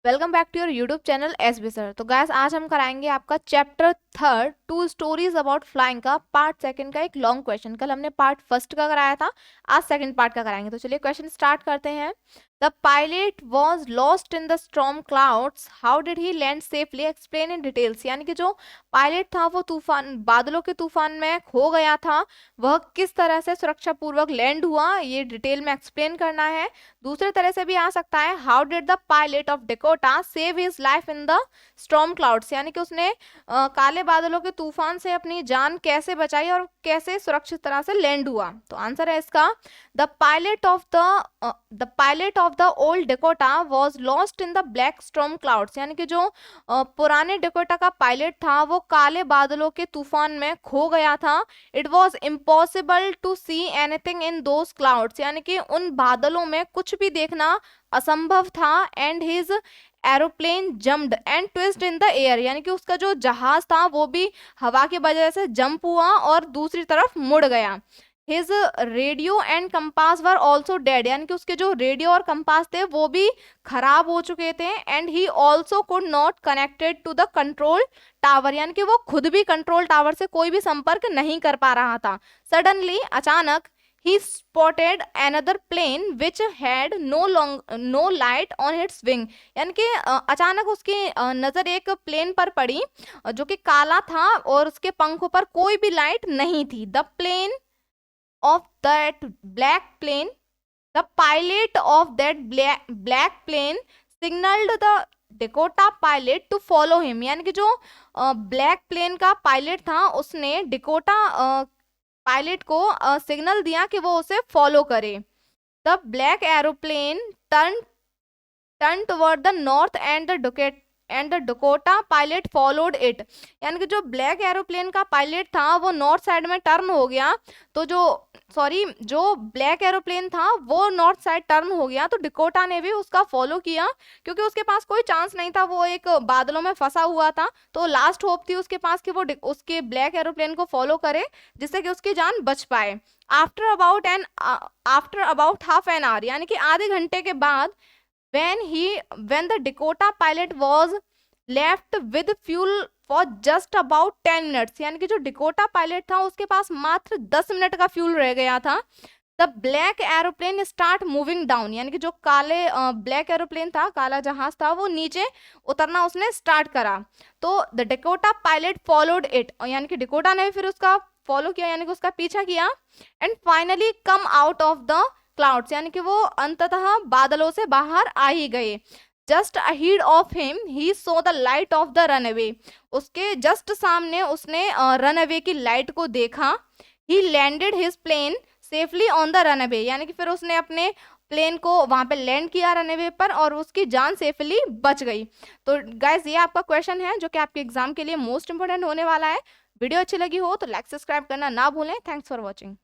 Welcome back to your YouTube channel SB sir. तो guys आज हम कराएंगे आपका chapter third two stories about flying का पार्ट सेकंड का एक लॉन्ग क्वेश्चन। कल हमने पार्ट फर्स्ट का कराया था, आज सेकंड पार्ट का कराएंगे। तो चलिए क्वेश्चन स्टार्ट करते हैं। The pilot was lost in the storm clouds, how did he land safely, explain in details. यानी कि जो पायलट था वो तूफान बादलों के तूफान में खो गया था, वह किस तरह से सुरक्षा पूर्वक लैंड हुआ, ये डिटेल में एक्सप्लेन करना है। दूसरे तरह से भी आ सकता है, how did the pilot of Dakota save his life in the storm clouds. यानी कि उसने काले बादलों के तूफान से अपनी जान कैसे बचाई और कैसे सुरक्षित तरह से लैंड हुआ। तो आंसर है इसका, the pilot of the old Dakota was lost in the black storm clouds. यानी कि जो पुराने डेकोटा का पायलट था वो काले बादलों के तूफान में खो गया था। It was impossible to see anything in those clouds. यानी कि उन बादलों में कुछ भी देखना असंभव था। And his aeroplane jumped and twisted in the air. यानी कि उसका जो जहाज था वो भी हवा की वजह से जंप हुआ और दूसरी तरफ मुड़ गया। His radio and compass were also dead. यानी कि उसके जो रेडियो और कंपास थे वो भी खराब हो चुके थे। And he also could not connected to the control tower. यानी कि वो खुद भी कंट्रोल टावर से कोई भी संपर्क नहीं कर पा रहा था। सडनली अचानक he spotted another plane which had no light on its wing। यानी कि अचानक उसकी नजर एक प्लेन पर पड़ी जो कि काला था और उसके पंखों पर कोई भी लाइट नहीं थी। The plane of that black plane, the pilot of that black plane signaled the Dakota pilot to follow him। यानी कि जो ब्लैक प्लेन का पायलट था उसने डिकोटा पायलट को सिग्नल दिया कि वो उसे फॉलो करे। The black aeroplane turn toward the north and the Dakota pilot followed it. यानी कि जो ब्लैक एरोप्लेन का पायलट था वो नॉर्थ साइड में टर्न हो गया। तो जो ब्लैक एरोप्लेन था वो नॉर्थ साइड टर्न हो गया, तो डिकोटा ने भी उसका फॉलो किया क्योंकि उसके पास कोई चांस नहीं था, वो एक बादलों में फंसा हुआ था। तो लास्ट होप थी उसके पास कि वो उसके ब्लैक एरोप्लेन को फॉलो करे जिससे कि उसकी जान बच पाए। After about half an hour, यानी कि आधे घंटे के बाद, when the Dakota pilot was left with fuel for just about 10 minutes। यानी कि जो डिकोटा पायलट था उसके पास मात्र 10 मिनट का फ्यूल रह गया था। The black aeroplane start moving down. यानी कि जो काले ब्लैक एरोप्लेन था, काला जहाज था, वो नीचे उतरना उसने स्टार्ट करा। तो the Dakota pilot followed it. यानी कि डिकोटा ने फिर उसका फॉलो किया, यानी कि उसका पीछा किया। And finally come out of the clouds. यानी कि वो अंततः बादलों से बाहर आ ही गए। Just ahead of him he saw the light of the runway. उसके जस्ट सामने उसने रनवे की लाइट को देखा। He landed his plane safely on the runway. यानी कि फिर उसने अपने प्लेन को वहां पे लैंड किया रनवे पर और उसकी जान सेफली बच गई। तो गाइस ये आपका क्वेश्चन है जो कि आपके एग्जाम के लिए मोस्ट इंपोर्टेंट होने वाला है। वीडियो अच्छी लगी हो तो लाइक सब्सक्राइब करना ना भूलें। Thanks for watching.